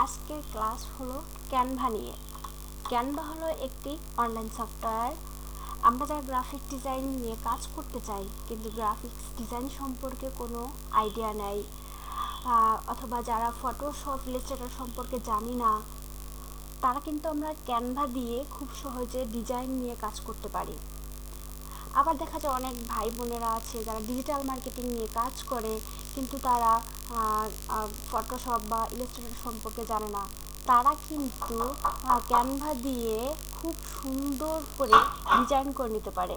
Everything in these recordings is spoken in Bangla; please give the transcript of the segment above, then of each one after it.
আজকের ক্লাস হলো ক্যানভা নিয়ে। ক্যানভা হলো একটি অনলাইন সফটওয়্যার। আমরা যারা গ্রাফিক ডিজাইন নিয়ে কাজ করতে চাই কিন্তু গ্রাফিক্স ডিজাইন সম্পর্কে কোনো আইডিয়া নেই, অথবা যারা ফটোশপ ইলাস্ট্রেটর সম্পর্কে জানি না, তারা কিন্তু আমরা ক্যানভা দিয়ে খুব সহজে ডিজাইন নিয়ে কাজ করতে পারি। আবার দেখা যায় অনেক ভাই বোনেরা আছে যারা ডিজিটাল মার্কেটিং নিয়ে কাজ করে কিন্তু তারা ফটোশপ বা ইলাস্ট্রেটর সম্পর্কে জানে না। তারা কিন্তু ক্যানভা দিয়ে খুব সুন্দর করে ডিজাইন করে নিতে পারে,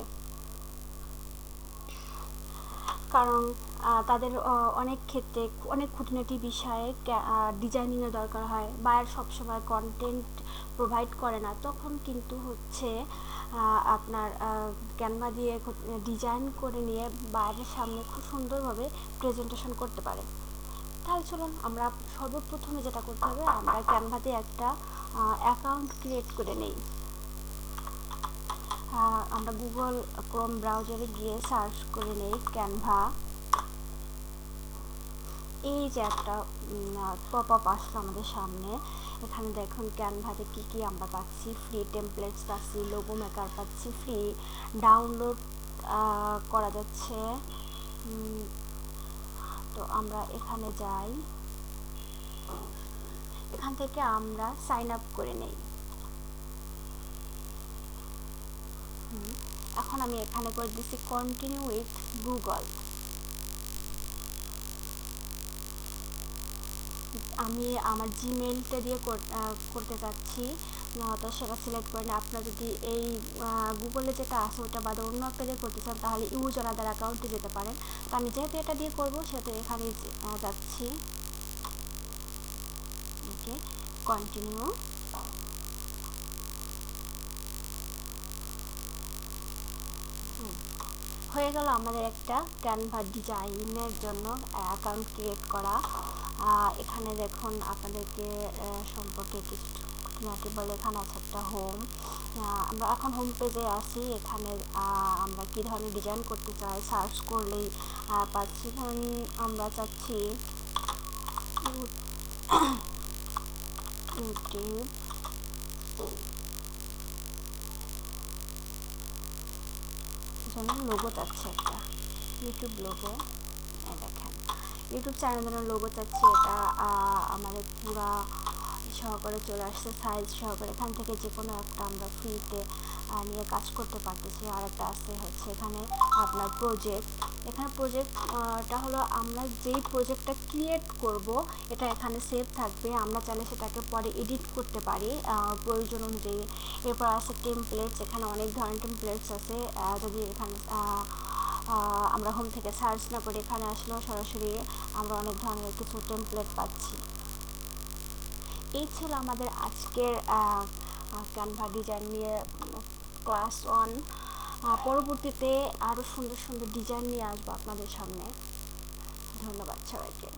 কারণ তাদের অনেক ক্ষেত্রে অনেক খুঁটিনাটি বিষয়ে ডিজাইনিংয়ের দরকার হয়। বায়ার সবসময় কন্টেন্ট প্রোভাইড করে না, তখন কিন্তু হচ্ছে আপনার ক্যানভা দিয়ে ডিজাইন করে নিয়ে বায়ারের সামনে খুব সুন্দরভাবে প্রেজেন্টেশন করতে পারে। তাহলে চলুন আমরা সর্বপ্রথমে যেটা করতে হবে, আমরা ক্যানভাতে একটা অ্যাকাউন্ট ক্রিয়েট করে নেই। আমরা গুগল ক্রোম ব্রাউজারে গিয়ে সার্চ করে নেই ক্যানভা। এই যে একটা পপ আপ আসছে আমাদের সামনে। এখানে দেখুন ক্যানভাতে কি কি আমরা পাচ্ছি। ফ্রি টেমপ্লেটস পাচ্ছি, লোগো মেকার পাচ্ছি, ফ্রি ডাউনলোড করা যাচ্ছে। তো আমরা এখানে যাই, এখান থেকে আমরা সাইন আপ করে নেই। এখন আমি এখানে করে দিচ্ছি কন্টিনিউ উইথ গুগল। আমি আমার জিমেলটা দিয়ে করতে চাচ্ছি, তো সেটা সিলেক্ট করে নিই। আপনারা যদি এই গুগলে যেটা আছে ওটা বাদে অন্য একটা দিয়ে করতে চান তাহলে ইউজার আদার অ্যাকাউন্টে যেতে পারেন। তো আমি যেহেতু এটা দিয়ে করবো সেহেতু এখানে যাচ্ছি। ওকে, কন্টিনিউ। হয়ে গেল আমাদের একটা ক্যানভা ডিজাইনের জন্য অ্যাকাউন্ট ক্রিয়েট করা। এখানে দেখুন আপনাদেরকে সম্পর্কে কিছু খুঁটিনাটি বলে এখানে আছে একটা হোম। আমরা এখন হোম পেজে আসি। এখানে আমরা কী ধরনের ডিজাইন করতে চাই সার্চ করলেই পাচ্ছি। আমরা চাচ্ছি ইউটিউব জন্য লোগো চাচ্ছি, একটা ইউটিউব লোগো। দেখেন ইউটিউব চ্যানেলের লোগো চাচ্ছি। এটা আমাদের পুরা সহকারে চলে আসছে, সাইজ সহকারে। এখান থেকে যে কোনো একটা আমরা ফ্রিতে নিয়ে কাজ করতে পারতেছি। আর একটা আছে হচ্ছে এখানে আপনার প্রজেক্ট। এখানে প্রজেক্টটা হলো আমরা যেই প্রজেক্টটা ক্রিয়েট করব এটা এখানে সেভ থাকবে, আমরা চাইলে সেটাকে পরে এডিট করতে পারি প্রয়োজন অনুযায়ী। এরপর আছে টেমপ্লেটস, এখানে অনেক ধরনের টেমপ্লেটস আছে। যদি এখানে আমরা হোম থেকে সার্চ না করে এখানে আসলেও সরাসরি আমরা অনেক ধরনের কিছু টেমপ্লেট পাচ্ছি। এই ছিল আমাদের আজকের ক্যানভা ডিজাইন নিয়ে ক্লাস 1। পরবর্তীতে আরও সুন্দর সুন্দর ডিজাইন নিয়ে আসবো আপনাদের সামনে। ধন্যবাদ সবাইকে।